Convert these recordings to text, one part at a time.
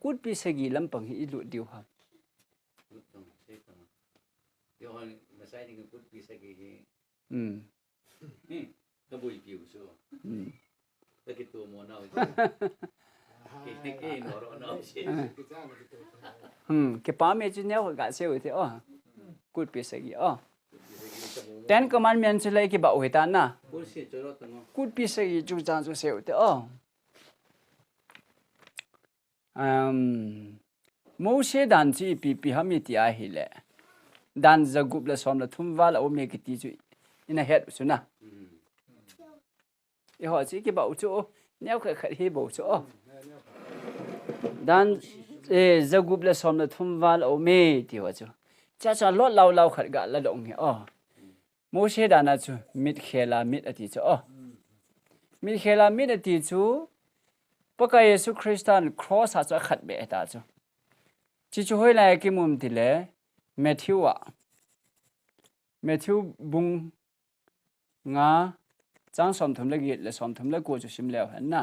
Kutpi segi lampang hi ilu diu ha cái pa me chu neo ga se te Kutpi segi Ten Commandments lai ki ba oi ta na Kutpi segi chu cha chu se te Moshe dan chi pi hami ti a hi le dan zagup la som la thumwal o me ki ti chu ina het su na e ho chi ki ba chu neo kha kha hi bo chu dan zagup la som la thumwal o me ti wa chu cha lot lau khat ga la dong he Moshe dan na chu mit khela mit ati chu mit khela mit ati chu Paka Yesu Christian cross ha cha khat be ta chu chi chu hoi lai ki mum ti le Matthew bung nga chang som thum la gi le som thum la ko chu sim le han na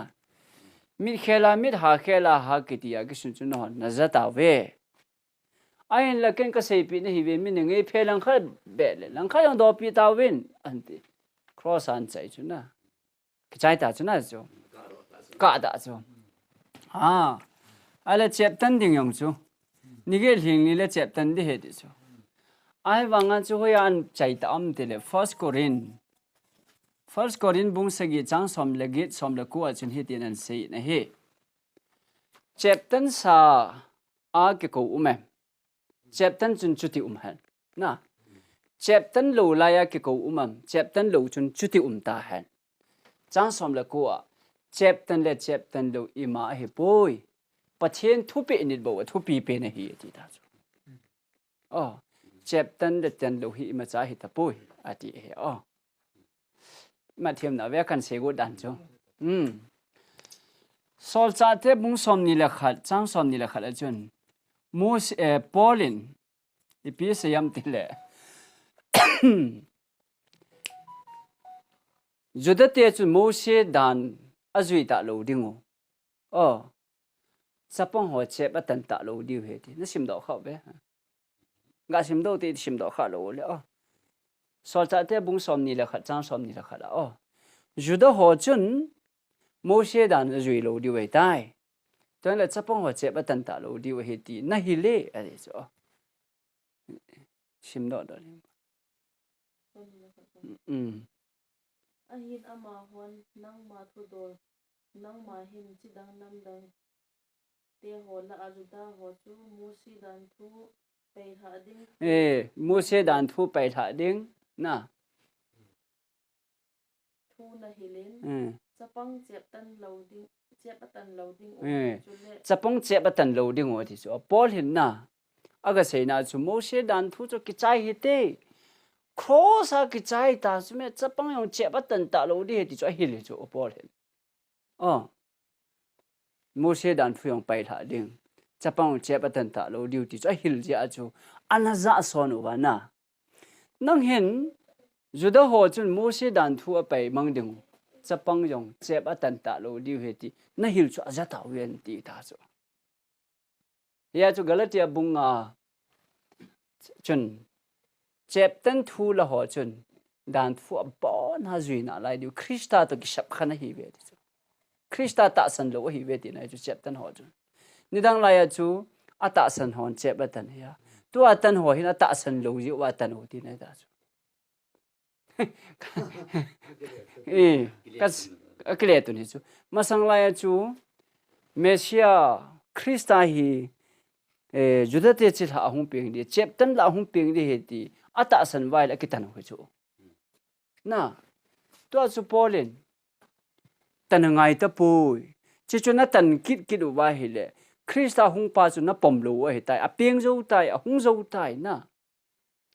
mit khela mit ha khela ha ki ti ya ki sun chu no na za ta we ai la ken ka sei pi ni hi we mi ne nge phe lang kha be le lang kha yong do pi ta win an ti cross an chai chu na ki chai ta chu na chu ka da chu ala chep tan ding yong chu ni ge hling ni le chep tan di he di chu ai wanga chu hoyan chai ta am te le first Korin bung se gi chang som le git som le ko chun hi tin an sei na he chep tan sa a ke ko ume chep tan chun chuti han na chep tan lo la ya ke ko chep tan lo chun chuti ta han chang som le ko chep tan lo ima he boy pathen thu pe nit bo thu pi pe na hi ti ta chu chep tan lo hi ma cha hi ta boy ati he ma thiam na ve kan se go dan chu sol cha te bung som ni la khat chang som ni la khat a chun mos polin ipi se yam ti le judate chu Moshe dan azui ta lo dingo sapong ho che ba tan ta lo diu he ti na sim do kha be ga sim do ti sim do kha lo le sol cha te bung som ni la khat chang som ni la khat juda ho chun Moshe dan azui lo diu he tai ton la sapong ho che ba tan ta lo diu he ti na hi le a le so sim do do ahin ama hon nang ma thu dol nang ma him chi dang nam dang te ho la ajuda ho chu Moshe dan thu pai tha ding Moshe dan thu pai tha ding na thu na hilen chapang chep tan lo ding chapang chep tan lo ding o ti so Paul hin na aga sei na chu Moshe dan thu chu ki chai hi te cross ha ki chai ta su me chapang yong che ba tan ta lo di he ti cho hi le cho Paul hen Moshe dan phu yong pai tha ding chapang che ba tan ta lo di ti cho hil ji a chu anaza son wa na nang hen juda ho chun Moshe dan thu a pai mang ding chapang yong che ba tan ta lo di he ti na hil chu aja ta wen ti ta cho ya chu Galatia bunga chun chep tan thu la ho chun dan thu bon ha zui na lai du Krista to ki sap khana hi ve chu Krista ta san lo hi ve ti na chu chep tan ho chu ni dang la ya chu ata san hon chep ba tan ya tu atan ho hin ata san lo ji wa tan ho ti na ta chu kas akle tu ni chu masang la ya chu Mesia Krista hi juda te chi la hung ping di chep tan la hung ping di he ti ata san vai la kitan ho chu na to su polin tan ngai ta pui chi chu na tan kit wa hi le Krista hung pa chu na pom lo he tai a ping zo tai a hung zo tai na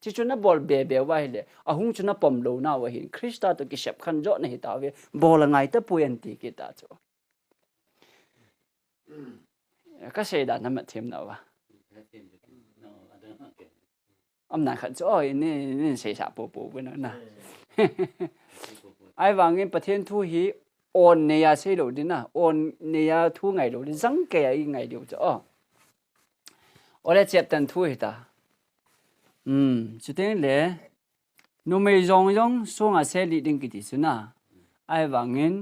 chi chu na bol be wa hi le a hung chu na pom lo na wa hi Krista to ki shep khan jo na hi ta we bol ngai ta pui an ti ki ta chu ka sei da na ma them na wa âm nãy khẩn rồi nên sẽ sạp bộ bộ với nó nè ai vào nghe bát thiên thu hi on ne ya sei lo din na on ne ya thu ngai lo din zang ke ai ngai điều cho ole chep tan thu hita chu ten le no me jong jong so nga se li ding ki ti su na ai wangin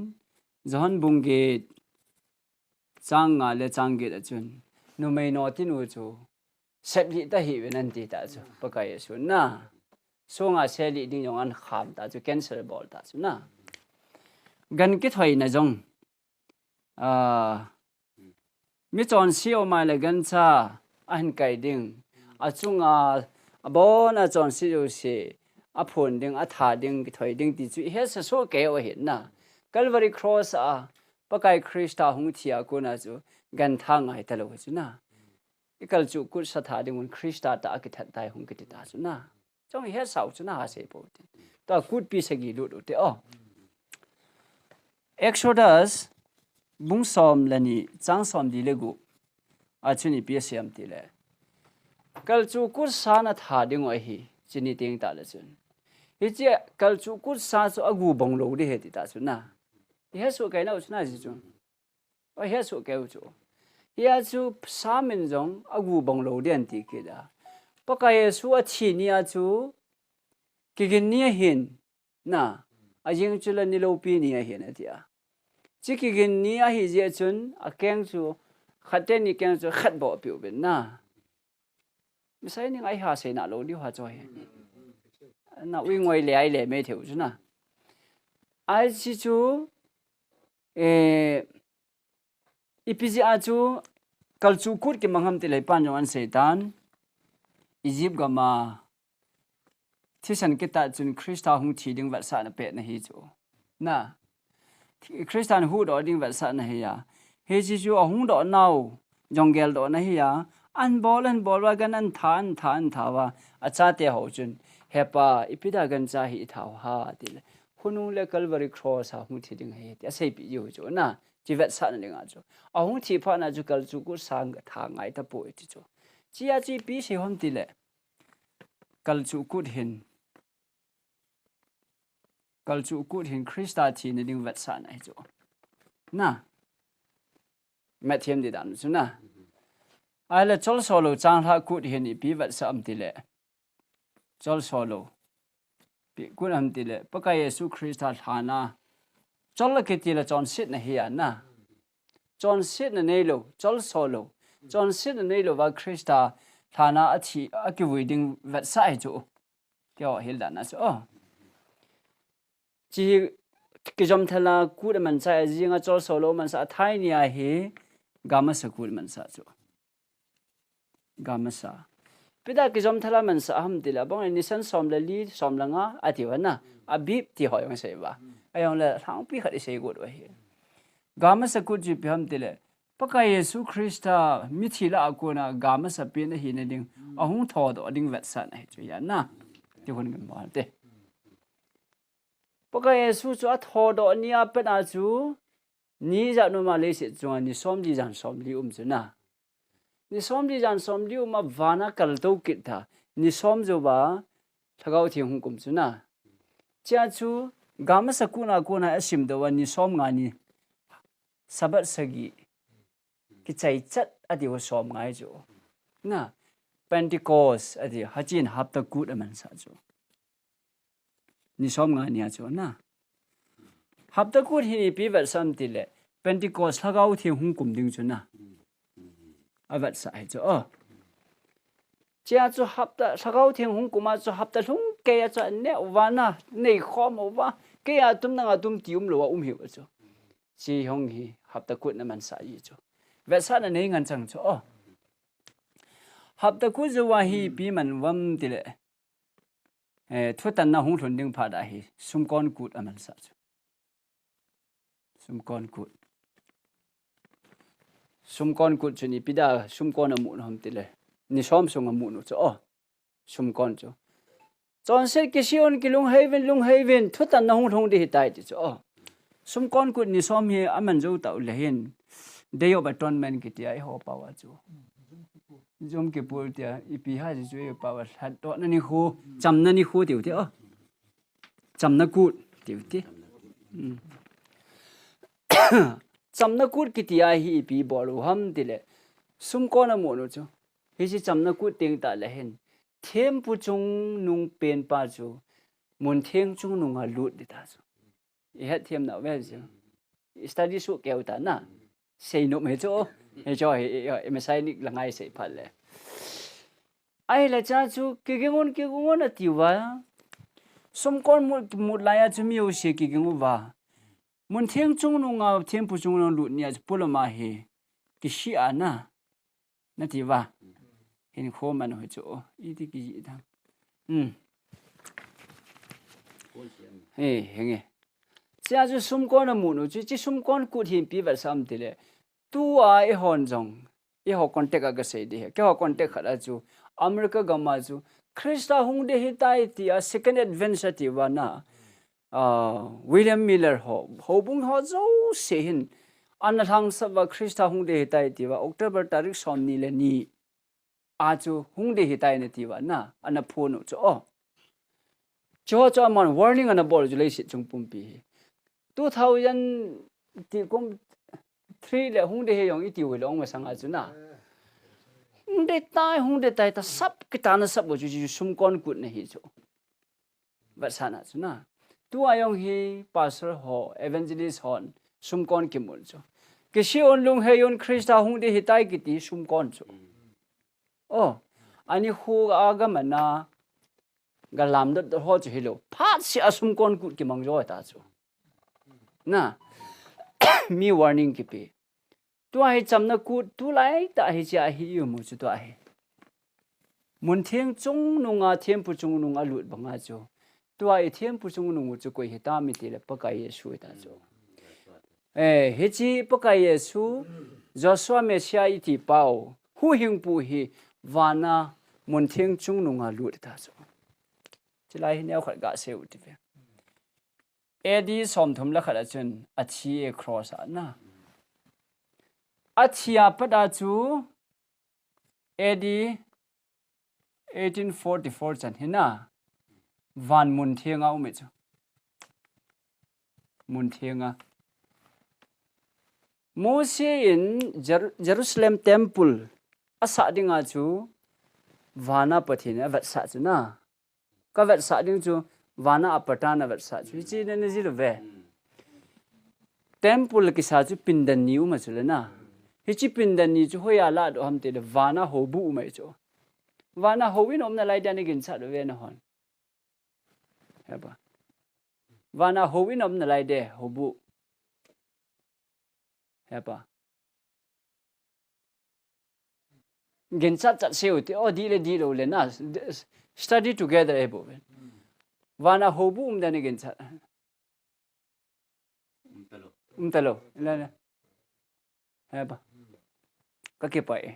zon bung ge chang nga le chang ge da chun no me no tin u chu sep li ta hi wen an ti ta chu pa ka ye su na so nga se li ding yong an kham ta chu cancel bol ta chu na gan ki thoi na jong mi chon si o mai le gan cha an kai ding a chunga bon a chon si u si a phun ding a tha ding ki thoi ding ti chu he sa so ke o hin na Calvary cross a pakai Krista hung thia ko na chu gan tha ngai ta lo chu na ikal chu ku sa tha ding un Krista ta ki that dai hung ki ti ta chu na chong he sau chu na ha se po ta Kutpi se gi lu te Exodus bung som lani chang som di le gu a chuni pi siam ti le kal chu ku sa na tha ding oi hi chini ting ta le chun hi che kal chu ku sa chu agu bong lo de he ti ta chu na he su kai na chu na ji chu o he su ke chu ya chu sa min jong agu bong lo de an ti ke da pa ka ye su a chi ni a chu ki gin ni hin na a jing chu la ni lo pi ni a hin a ti a chi ki gin ni a hi je chun a keng chu khate ni keng chu khat bo pi ben na mi sai ni ai ha se na lo li ha cho he na wi ngoi le ai le me thiu chu na ai chi chu ipiji a chu kal chu khut ki mangham ti lai pan jong an setan Egypt ga ma thisan ke ta chun Krista hung thi ding wat sa na pe na hi chu na Christian hu do ding wat sa na hi ya he chi chu a hung do nau jonggel do na hi ya an bol wa gan an tha wa a cha te ho chun hepa ipida gan cha hi thau ha ti le khunu le Calvary cross ha hung thi ding he ti a sei pi yu chu na chi wat sa na le nga chu a hung thi pha na chu kal chu ku sang tha ngai ta po ti chu chi a chi pi se hom ti le kal chu ku hin Krista thi na ding wat sa na chu na ma thiam di dan chu na ai la chol solo chang tha ku hin i pi wat sa am ti le chol solo pi ku am ti le pa ka Yesu Krista thana chol la ke ti la chon sit na hi ya na chon sit na nei lo chol solo chon sit na nei lo wa Krista thana a thi a ki wi ding wat sa ai chu kyo hil da na chu chi ki jom thala ku man sa jinga chol solo man sa thai ni a hi gama sa ku man sa chu gama sa pida ki jom thala man sa ham dila bang ni san som la li som la nga a ti wa na a bip ti ho yong se ba ayong la thang pi khat se go do hi gama sa ku ji pi ham dile paka Yesu Krista mi thi la ko na gama sa pe na hi na ding a hung tho do ding wat sa na chu ya na ti hon ngam ma te paka Yesu chu a tho do ni a pe na chu ni ja no ma le se chu ni som ji jan som li chu na ni som ji jan som li ma vana kal to kit tha ni som jo ba thagau thi hung kum chu na cha chu gama sa ku na asim do wa ni som nga ni sabat sagi ki chai chat adi wa som ngai chu na Pentecost adi hachin hap ta ku da man sa chu ni som nga ni a chu na hap ta ku hi pi wat sam ti le Pentecost thagau thi hung kum ding chu na avat sa ai chu chia chu hap ta thagau thi hung kuma chu hap ta lung ke ya cha ne wa na nei khom wa ke ya tum na tum tium lo wa hi wa chu chi hong hi hap ta ku na man sa yi chu Vetsah na nei ngan chang chu hap ta ku zu wa hi pi man wam ti le thu tan na hung thun ding pha da hi sum kon kut aman sa chu sum kon kut chu ni pida sum kon amu na hom ti le ni som sung amu no chu sum kon chu chon se ki sion ki lung heaven thu tan na hung thong di tai ti chu sum kon kut ni som hi aman zo ta le hin day of atonement ki ti ai ho pa wa chu jom ke pur tia ipi ha ji chu pa wa hat to na ni khu cham na ni khu ti ti cham na ku ti chamna kut kitia hi pi boru ham dile sum ko na mo no chu hi si chamna kut ting ta la hen them pu chung nung pen pa chu mun theng chung nung a lut di ta chu I het them na ve chu study su keu ta na sei no me chu he cho he me sai ni langai sei phal le ai la cha chu ke ngon ati wa som kon mu la ya chu mi o se ki ngu wa mun theng chung nung a them pu chung nung lut ni a pula ma he ki shi ana na ti wa hin kho man ho chu I ti ki da henge cha chu sum kon na mu no chi sum kon ku hin pi ba sam ti le tu a e hon jong e ho contact aga sei de ke ho contact khala chu America gama chu Krista hung de hitai ti a second adventure ti wa na William Miller ho bung ho zo se hin an thang sa ba Krista hung de hitai ti wa October tarik som ni le ni a chu hung de hitai ne ti wa na an pho no chu cho man warning an bol ju le si chung pum pi 2000 ti kom 3 le hung de he yong I ti we long ma sang a chu na hung de tai ta sab ki ta na sab ju sum kon kut ne hi chu Vetsah na chu na tu ayong hi pastor ho evangelist hon sum kon ki mul chu ki si on lung he yon Krista hung de hi tai ki ti sum kon chu ani hu aga mana galam da ho chu hilo phat si asum kon kut ki mang jo ta chu na mi warning ki pe tu ai chamna kut tu lai ta hi cha hi yu mu chu tu ai mun theng chung nunga them pu chung nunga lut banga chu tu ai them pu chung nungu chu ko hi ta mi te le pa kai yesu ta chu he chi pa kai yesu Joshua Mesia I ti pau hu hing pu hi wana mun theng chung nunga lut ta chu chilai hi neu khat ga se u ti ve edi som thum la khala chun achi e cross na achia pada chu edi 1844 chan hina van mun thenga ume chu mun thenga Mose in Jerusalem temple asa dinga chu vana pathina Vetsah chu na ka Vetsah ding chu vana apatana Vetsah chu chi ne ji ve temple ki sa chu pindan ni uma chu le na hi chi pindan ni chu hoya la do ham te de vana ho bu mai chu vana ho win om na lai dan gin sa do ve na hon ha ba vana ho win om na lai de ho bu ha ba gin sa chat se uti di le le na study together e bo vana ho bu dan gin sa talo la ha ba ka ke pa e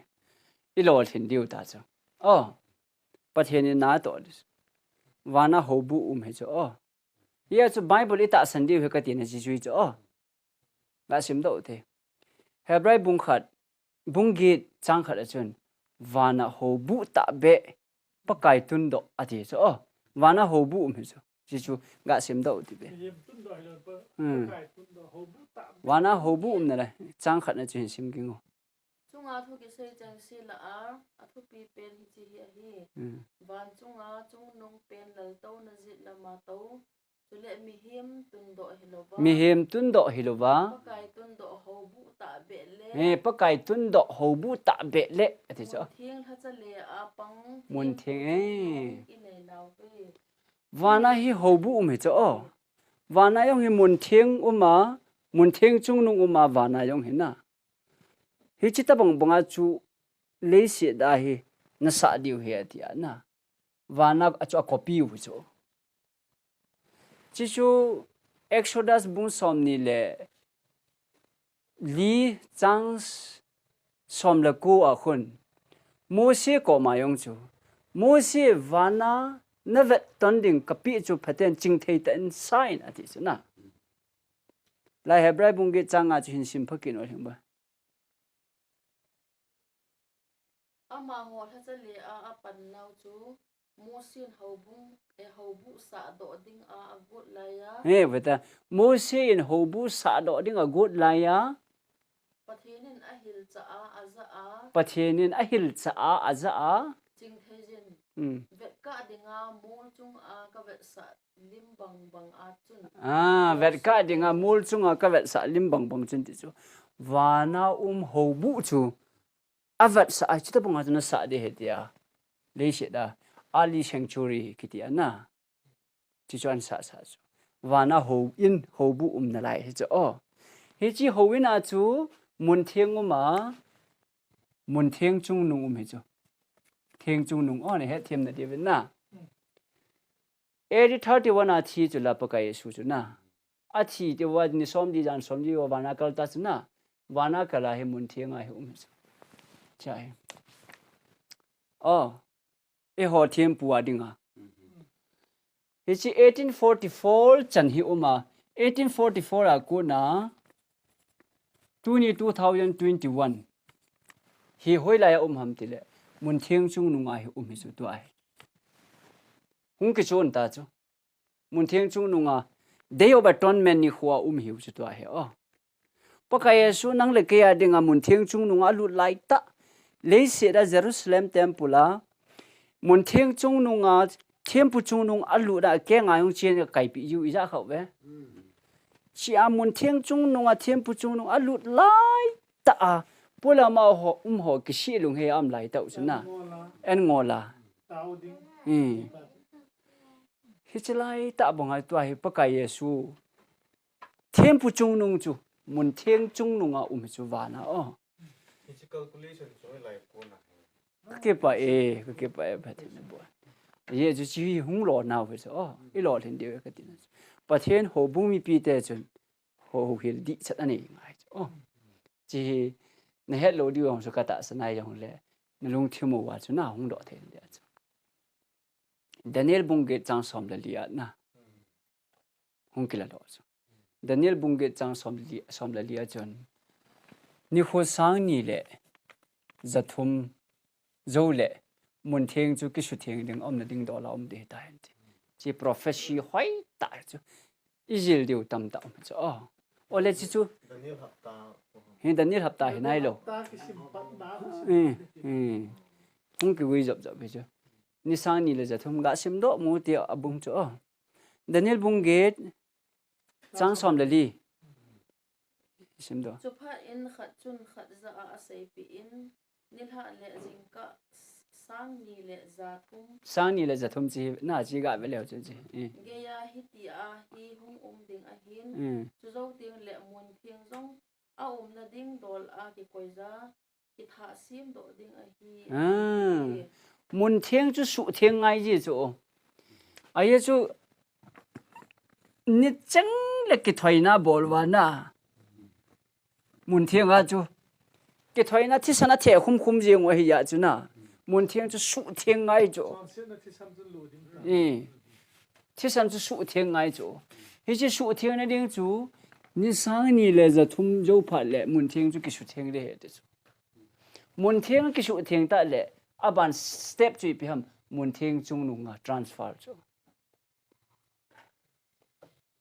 ilo thin diu ta chu pathian na to wana hobu he chu ya chu bible ita san diu he ka tin ji chui chu la sim do the hebrai bung khat bung gi chang khat chun wana hobu ta be pakai tun do ati chu wana hobu he chu ji chu ga sim do ti be wana hobu na la chang khat na chin sim gi ngo chunga thu ki sei chang si la athu pi pen hi chi hi van chunga chung nong pen lal to na zit la ma to chule mi him tun do hilova pakai tun do hobu ta be le pakai tun do hobu ta be le ati cho thieng tha cha le a pang mun thieng in nei naw pe wana hi hobu me cho wana yong hi mun thieng chung nung uma wana yong hi na hi chita bang banga chu le se da hi na sa diu he atia na wana acho copy hu cho chi chu Exodus bung som ni le li chang som la ko a khun Mose ko ma yong chu Mose wana na vet tonding kapi chu phaten ching thei ta in sign ati chu na la hebrai bung ge changa chu hin sim phakin o hingba ama ho tha cha le a pan naw chu Musin haubu sa do ding a agut laya. Vậy ta Moses in hobu sa do ding agut laya. Pathenin ahil cha a aza a. Pathenin ahil cha a aza a. Ching thejin. Vet ka dinga mul chung a ka Vetsah lim bang bang a chun. Vet ka dinga mul chung a ka Vetsah lim bang bang chun ti chu. Vana hobu chu. A Vetsah chita bang atuna sa de hetia. Lấy sẽ da ali sanctuary kiti ana. Chỉ cho anh sa chu. Vana hobu na lại hết chỗ. Hết chỉ howin a chu mun thieng mà mun thieng chung nung hết chỗ. Thieng chung nung này hết thêm là điều na. 31 a thi chu la pakai su chu na. A thi te wa ni som di jan som di wa vana kal ta chu na. Vana kala he mun thieng a he chu. Chai. E ho thiam pu a dinga. He chi 1844 chan hi 1844 a ko na 2021 hi hoi la ya ham ti le mun thieng chung nunga hi hi chu tu ai hung ki chon ta chu mun thieng chung nunga day of atonement ni huwa hi chu tu ai pakai su nang le ke ya dinga mun thieng chung nunga lu lai ta le se da Jerusalem temple la mun thieng chung nunga temple chung nung alu da ke nga yong chen kai pi yu ja khau ve chi a mun thieng chung nunga temple chung nung alu lai ta a pula ma ho ho ki shi lung he am lai ta chu na en ngola hi chlai ta bongai to hi pakai yesu temple chung nung chu mun thieng chung nunga chu wana calculation so like ko na ke pa ba the bo ye ju chi hung lo na we so I lo thin de ka tin pa then ho bu mi pi te chun ho hil di chat ani ngai chi na het lo di ong so ka ta sanai yong le na lung thimu wa chu na hung lo the de Daniel bungge chang som le lia na hung kila lo chu Daniel bungge chang som le lia chun ni ho sang ni le zathum zo le mun thieng chu ki su thieng ding om na ding do la om de ta hen chi prophecy hoi ta chu Israel diu tam ta chu ole chi chu Daniel hapta hi nai lo hung ki wi job be chu ni sang ni le zathum ga sim do mu ti abung chu Daniel bungge chang som le li sim do Chupha in khat chun khat za a sei pi in nilha le jingka sang ni le zathum chi na chi ga ve le chu chi ge ya hi ti a hi hung ding a hin chu zo ting le mun thieng zong a na ding dol a ki koiza ki tha sim do ding a hi mun thieng chu su thieng ngai ji chu ai chu ni chang le ki thoi na bol wa na mun thieng a chu ki thoi na thi sana the khum jing wa hi ya chu na mun thieng chu su thieng ngai chu thi san chu su thieng ngai chu hi chi su thieng na ding chu ni sang ni le za thum jo pha le mun thieng chu ki su thieng de he de chu mun thieng ki su thieng ta le aban step chu pi ham mun thieng chung nu nga transfer chu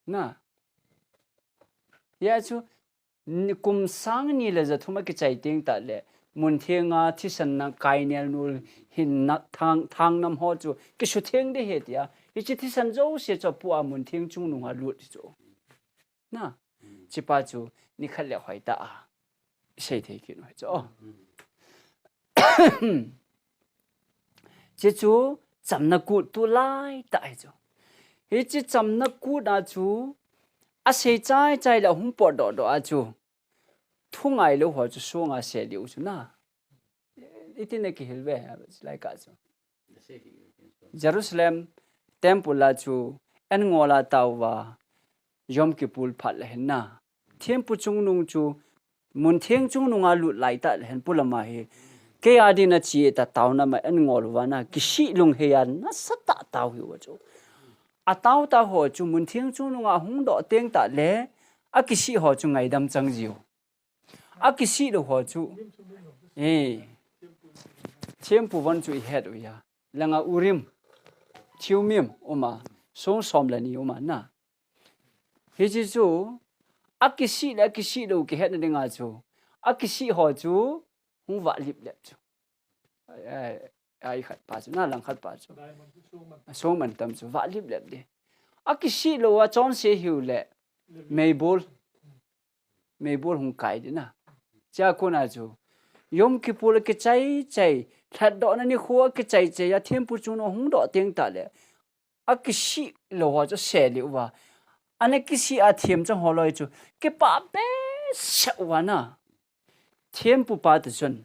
na ya chu kum sang ni le za thuma ki chai ting ta le mun thieng a thi san na kai nel nul hin na thang nam ho chu ki su thieng de he tia hi chi thi san zo se cho pu a mun thieng chung nu nga lut chu na chi pa chu ni khal le hoi ta a sei the ki no chu chi chu cham na ku tu lai ta ai chu hi chi cham na ku da chu a sei chai la hung po do a chu thung ai lo ho chu so nga se liu chu na itine ki hilwe like ka chu Jerusalem temple la chu en ngola tawa yom kipul phat le na thiempu chung nung chu mun thieng chung nunga lu lai ta hen pulama he ke adi na chi ta taw na ma en ngol wa na ki shi lung he ya na sata taw hi wa chu a taw ta ho chu mun thieng chung nunga hung do teng ta le a ki shi ho chu ngai dam chang jiu a ki shi lo ho chu thiempu wan chu he do ya langa urim chiếu miêm mà sống xóm là nhiều mà na thế chứ chú Akichai đâu cái hết nên ngã chú Akichai họ chú không vạ lip lẹp chú ai khát pa chú na lang khát pa chú sống mình tâm chú vạ lip lẹp đi Akichai đâu à chọn sẽ hiểu lệ mày bol không cái đi na cha cô na chú Yom Kippur cái cháy thật đó nên khua cái cháy ya thiên phụ chúng nó không đó tiếng ta lệ Akichai lâu cho xe liệu và anh ấy Akichai à thiên trong họ nói chú cái bà bé sợ quá na thiên phụ bà tự chân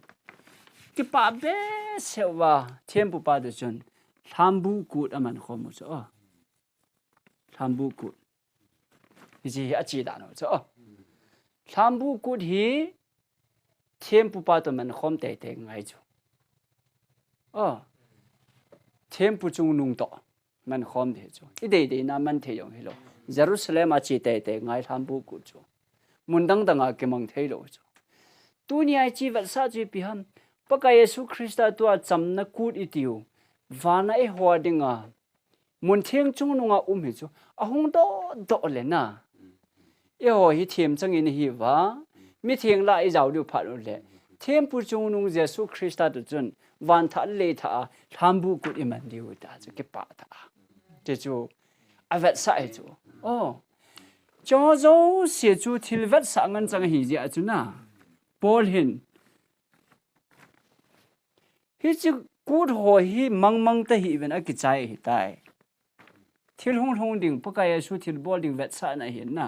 cái bà bé sợ quá thiên phụ bà tự chân tham bu cút mà nó không có tham bu cút cái gì à chỉ đã nói chứ tham bu cút hi thiên phụ bà tự mình không thể thể ngay chú thiên phụ chúng nung to mình không thể chú ý đây na mình thể用hiểu Jerusalem à chỉ thể ngay tham bu cút chú muốn đăng đăng à cái mong thấy rồi chú tu ni ai chi vật sa chi pi ham paka Yesu Christa tua cham na kut itiu vana e hoadinga mun theng chung nunga hi chu ahung do le na e ho hi thiam changin hi wa mi theng la e jaw du phat le thiam pu chung nung Yesu Christa tu chun van tha le tha thambu kut iman diu ta chu ke pa tha te chu avat sa e chu cho zo se chu thil vat sa ngan chang hi ja chu na Paul hin hi chu cút hồi hi mang ta hi ven Akichai hi tai thil hong ding paka Yesu thil bol ding Vetsah na hin na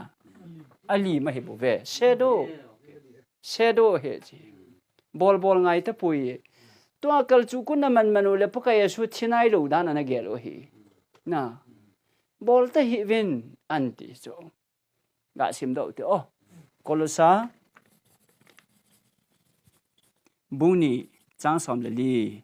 ali ma hi bo ve shadow he chi bol ngai ta pui to akal chu kun man le paka Yesu thinai lo dan na gelo hi na bol ta hi ven anti so ga sim do te Kolosa Buni Chang som le li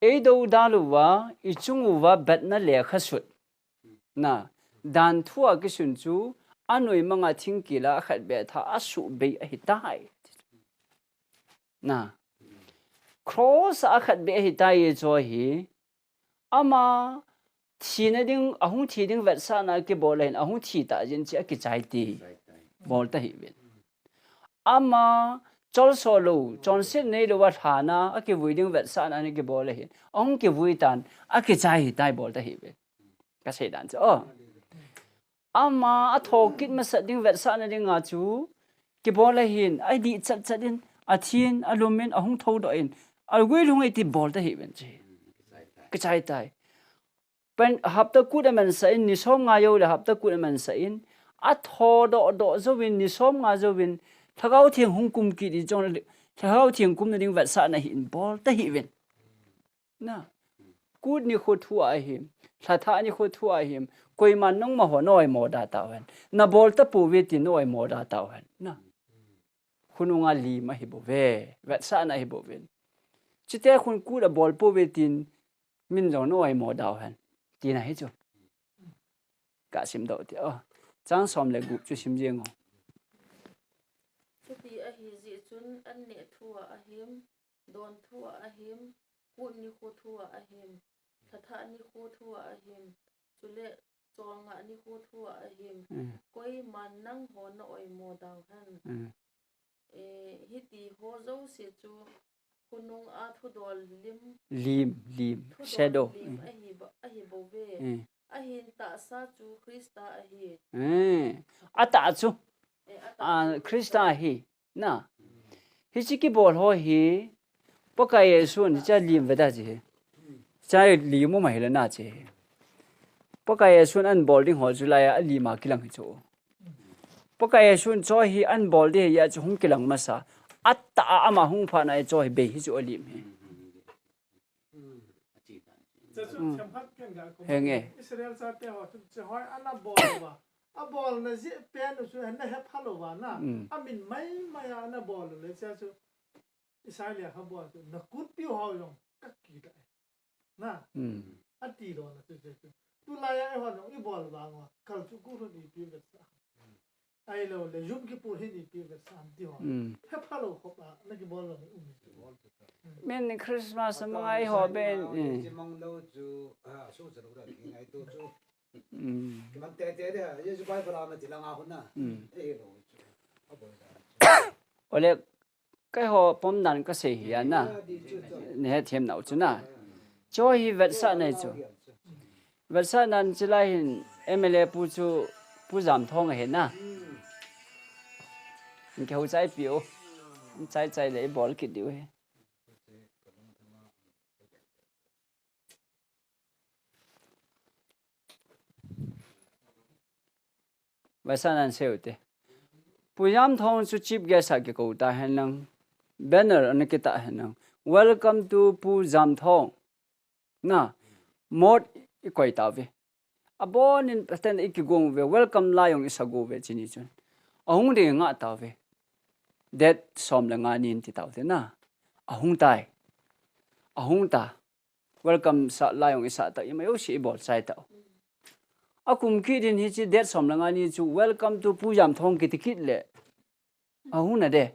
Edo daluwa ichunguwa betna le khasut na dan thua ki sun chu anoi manga thingkila khat be tha asu be hi tai na cross a khat be hi tai cho hi ama thina ding ahung thi ding Vetsah na ke bolen ahung thi ta jin chi Akichai ti bol ta hi ben ama chol solo chon sit nei lo wa thana ake buiding Vetsah na ni ke bol hi ong ke buitan Akichai hi tai bol ta hi ben ka sei dan cho ama a thokit ma sa ding Vetsah na ding nga chu ke bol hin ai di chat din a thin a lumen ahung tho do in al gui lung ti bol ta hi ben chi Akichai tai pen hapta kudaman sa in ni som nga yo le hapta kudaman sa in a tho do zo win ni som nga zo win thagau thiang hung kum ki di jong thagau thiang kum na ding Vetsah na hin bol ta hi win na kud ni kho thu a him tha ni kho thu a him koi man nong ma ho noi mo da ta wen na bol ta pu we ti noi mo da ta wen na khununga li ma hi bo ve Vetsah na hi bo win chite khun ku da bol pu we tin min jong noi mo da wen ti na hi chu ka sim do ti chang som le gu chu sim jeng Kutpi a hi zi chun an ne thua a him don thua a him kun ni kho thua a him tha ni kho thua a him chule chonga ni kho thua a him koi man nang ho na oi mo daw han hi ti ho zo se chu kunung a thu dol lim shadow a hi bo ve a hin ta sa chu Krista a hi a ta chu Krista hi na hi chi ki bol ho hi paka Yesu ni cha lim ve da ji cha li mo mai le na che paka Yesu an bol ding ho chu la ya li ma kilang hi chu paka Yesu cho hi an bol de ya chu hung kilang ma sa atta ama hung pha na cho hi be hi chu lim hi henge Israel sa te ho che hoi ana bol wa a bol na zi pen su na he phalo wa na a min mai ya na bol le cha su Israel ha bol na Kutpi ho yong kak ki da na a ti do na tu la ya ho no i bol wa ngo kal chu ku ro di pi Vetsah ai lo le zum ki pur hin pi ve sam ti ho he phalo khop na ki bol lo men Christmas ma ai ho ben mong lâu chú số giờ đâu rồi ngày tôi chú cái mang tè tè đấy giờ chú bay vào làm chỉ là ngao na thế rồi ole cái ho pom dan ka se hi na ne them nau chu na cho hi Vetsah này chu Vetsah nan chỉ là hin MLA pu giảm thong he na cái hồ trái biểu trái lấy bỏ cái điều he Vetsah nan se ute pu giảm thong chu chip gas cái câu ta he nang banner anh cái ta he nang welcome to pu giảm thong na mod ikoi ta ve abon in paten ikigong ve welcome layong isago ve chini chun ahung de nga ta ve that som la nga nin ti taw te na ahung ta welcome sa layong isa ta imayo si bol sai ta akum ki din hi chi that som la nga ni chu welcome to pu jam thong ki tikit le ahung na de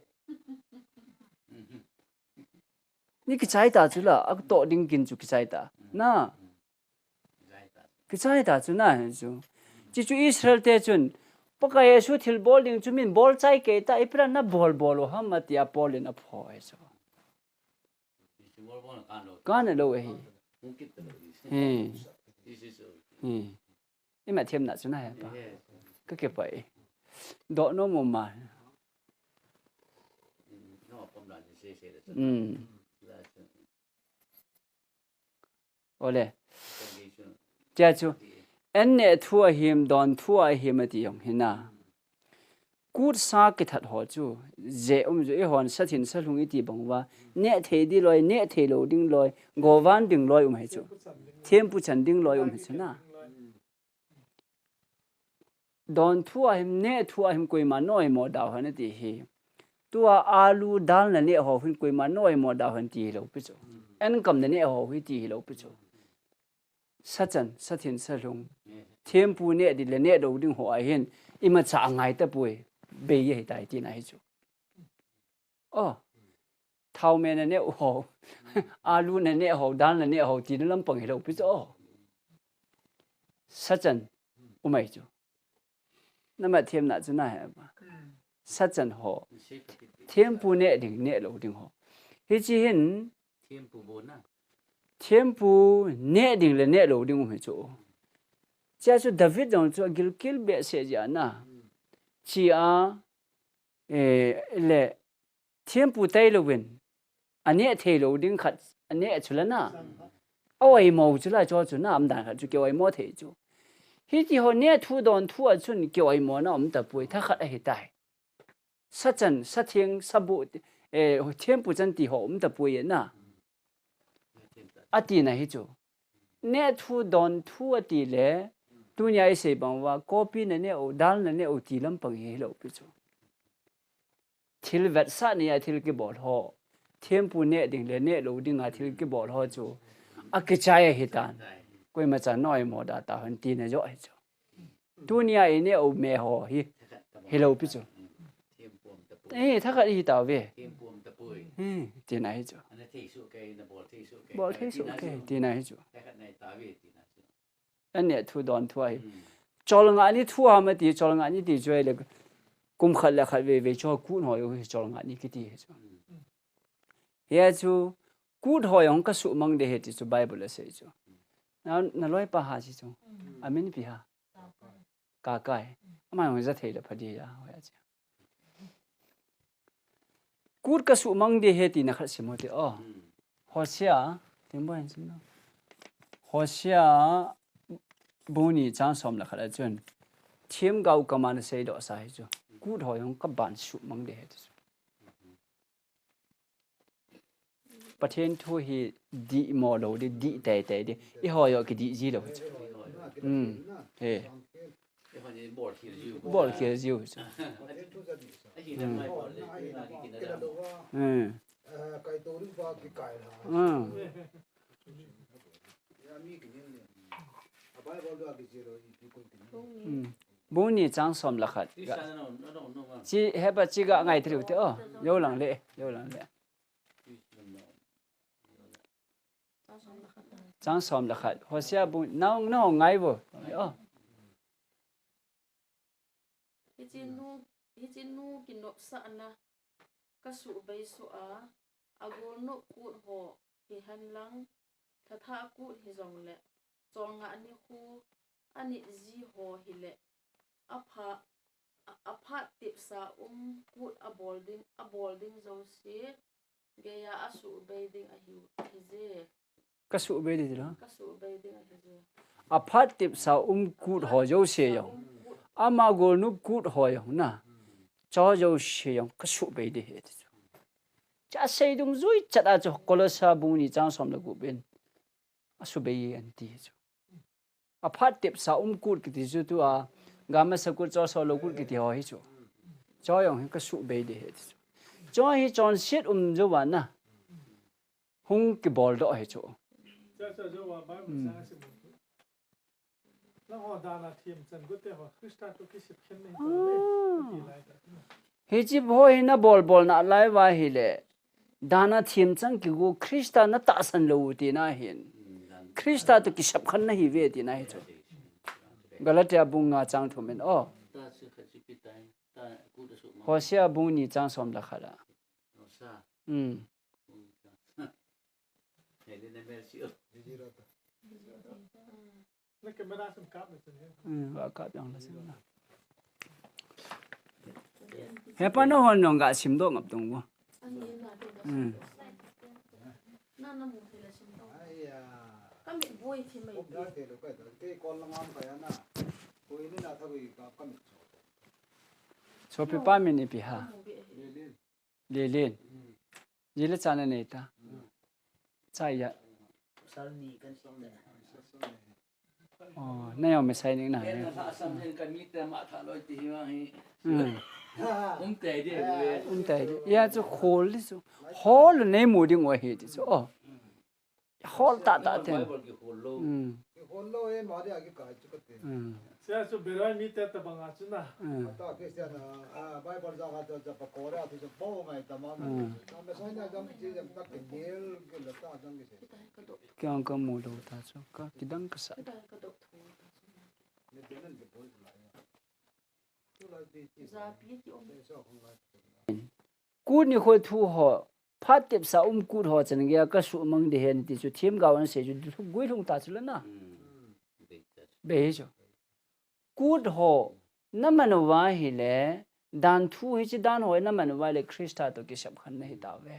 ni ki chai ta chu la ak to ding kin chu ki chai ta na cái trái ta chú na chú chỉ chú Israel te chun baka Yesu thil ball ding chú min ball trái ke ta ipra na ball ham ma tia ball na pho ai so kan lo hi ima thêm na chú na ba cái ke pai do no mo ma ole cha chu en ne thua him don thua him ati yong hina kut sa ke that ho chu je ju e hon sa thin sa lung iti bangwa ne the di loi ne the lo ding loi go van ding loi hai chu them pu chan ding loi hai chu na don thua him ne thua him koi ma noi mo da han ti hi tua alu dal na ne ho hin koi ma noi mo da han ti lo pi chu en kam ne ho hi ti lo pi chu Satan satin salung tempu ne di le ne do ding ho a hin ima cha ngai ta pui be ye dai ti nai chu thau me ne ho alu ne ho dan ne ho ti lam pang he lo pi cho Satan umai chu nama them na chu na ha ba Satan ho tempu ne ding ne lo ding ho hi chi hin tempu bon na tempu ne ding le ne lo ding ho chu cha chu David dong chu gilkil be se ja na chi a le tempu tai lo win ane the lo ding khat ane chu la na awai mo chu la cho chu na am dan khat chu ke wai mo the chu hi ti ho ne thu don thu a chun ke wai mo na am ta pui tha khat a hi tai sa chan sa thieng sa bu tempu chan ti ho am ta pui na ati na hi chu ne thu don thu ati le dunya se bang wa copy na ne o dal na ne o ti lam pang he lo pi chu thil Vetsah ne ya thil ke bol ho tempu ne ding le ne lo ding a thil ke bol ho chu Akichai hi tan koi ma cha noi mo da ta han ti na jo ai chu dunya ne o me ho hi lo pi chu tha ka hi ta ve ti na hi chu bol thi su ke ti na hi chu anh này thu đòn thu ai cho là ngã đi thu ham thì cho là ngã đi thì chơi là cùng khát là khát về cho cút hỏi cho là ngã đi cái gì hết chú cút hỏi ông cái sự mang để hết chú Bible là sao chú nó nói pa ha chú amen pi ha cả cái mà ông rất thấy là phải đi à cút cái sự mang để hết thì nó khát xem thì họ xia tiếng bao nhiêu họ xia boni chang som la khala chun thiem gau kaman sei do sai chu ku thoyong ka ban su mang de pathen thu hi di mo lo di tai tai de I hoyo ki di ji lo he bol ki ji chu cái tôi đi vào cái cài là bung ni chang som la khat chi heba chi ga ngai thriu te o yo lang le chang som la khat hosia bung nau ngai bo o hijinu kinop sa na kasu bai su a agol no kut ho hi han lang thatha kut hi zong le chol nga ani khu ani ji ho hi le apha tip sa kut a bolding zo si geya asu bai ding a hi je kasu be di la kasu bai ding a hi je aphat tip sa kut ho jo se yo ama gol nu kut ho yo na cho jo se yo kasu be di he cha sei dung zui chada cho kolosa bung ni chang som la gu ben asu be yi an ti cho aphat tip sa kut ki ti zu tu a gama sa kut cho so lo kut ki ti ho hi cho yo kasu be di he cho hi chon sit jo wa na hung ki bol do he cho cho wa ba mu sa si mu la ho da na thim chan gu te ho krista to ki sip khen nei ko le lai ta hi chi bhoi na bol na lai wa hi le dana thim chang ki go krista na ta san lo ti na hin krista to ki sap khan na hi ve ti na hi cho galatia bunga chang thu men o hosia bung ni chang som la khala na camera sam kap ne chen wa ka yang la sin na he pa no hon nong ga sim do ngap dong wo na mu thi la sim do Aya. kami boy thi mai Om ra te lo kai te kon lang am kaya na. Koi ni na thabi ka kam cho. so pe pa mi ni pi ha Le le. le len ye le chana nei ta chai ya na yo me sai ning na ya zo hol li zo hol nei mu ding wa he di zo o hol ta ten Kon lo e ma de agi ka chu ka te. sia su berai mi te ta banga chu na Ta ke sia na Bible ja ga ja pa ko ra tu bo ngai ta ma. Ta me sai na jam ji jam ta ke nel ke la ta jam ke se. kyang ka mu lo ta zo ka kidang ka sa ka do thu Ne te nan ke bo la ya. Tu la ti ti za pi ki om so khong ga. ku ni ho thu ho phat tep sa ku ho chen ge ka su mang de hen ti chu thim ga wan se ju gui thung ta chu la na be jo good ho naman wa hi le dan thu hi chi dan ho naman wa le krista to ki sab khan nei ta ve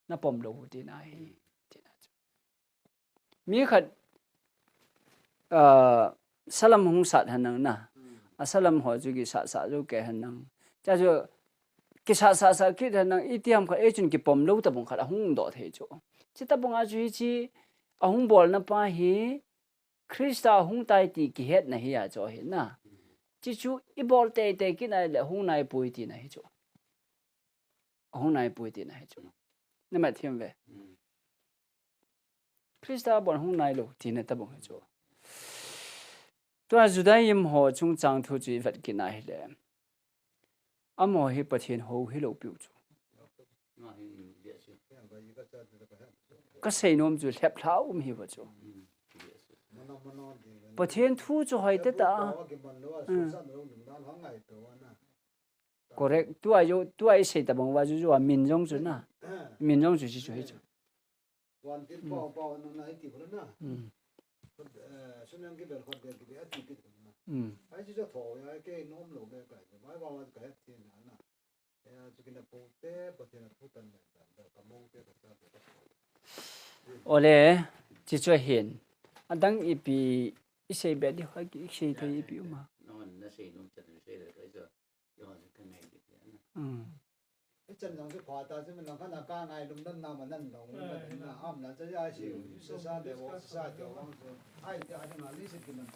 na pom lo ti na hi ti na chu mi khat salam hung sat hanang na asalam ho ju gi sa ju ke hanang cha ju ki sa ki hanang itiam kha echun ki pom lo ta bong khat hung do the chu chi ta bong a ju chi ahung bol na pa hi krista hung tai ti ki het na hi ya cho hi na chi chu I bol te ki na le hung nai pui ti na hi chu hung nai pui ti na hi chu na ma thiam ve krista bon hung nai lo ti na ta bong hi chu to a judaim ho chung chang thu chi vat ki na hi le amo hi pathian ho hi lo piu chu ka sei nom chu lep thlau hi wa chu pathian thu chu hoi te ta correct tu ai sei ta bang wa ju wa min jong chu na min jong chu chi chu hi chu Wan tin pa no na ti ko na. Sunang ke bel khot de ki a ti ki na. Ai ji jo tho ya ke nom lo me ka mai ba wa ka ti na na. Ya chu ki na po te pathian thu tan na ka mong te ka sa ole chi chu hin adang ipi isei be di ha ki sei thai ipi ma chân lòng cái phá ta chứ mình làm cái nào ca ngày đúng năm nào mà năn đồng là am là cho ra xíu sa để vô sa tiểu ai thì ai mà lý sự thì mình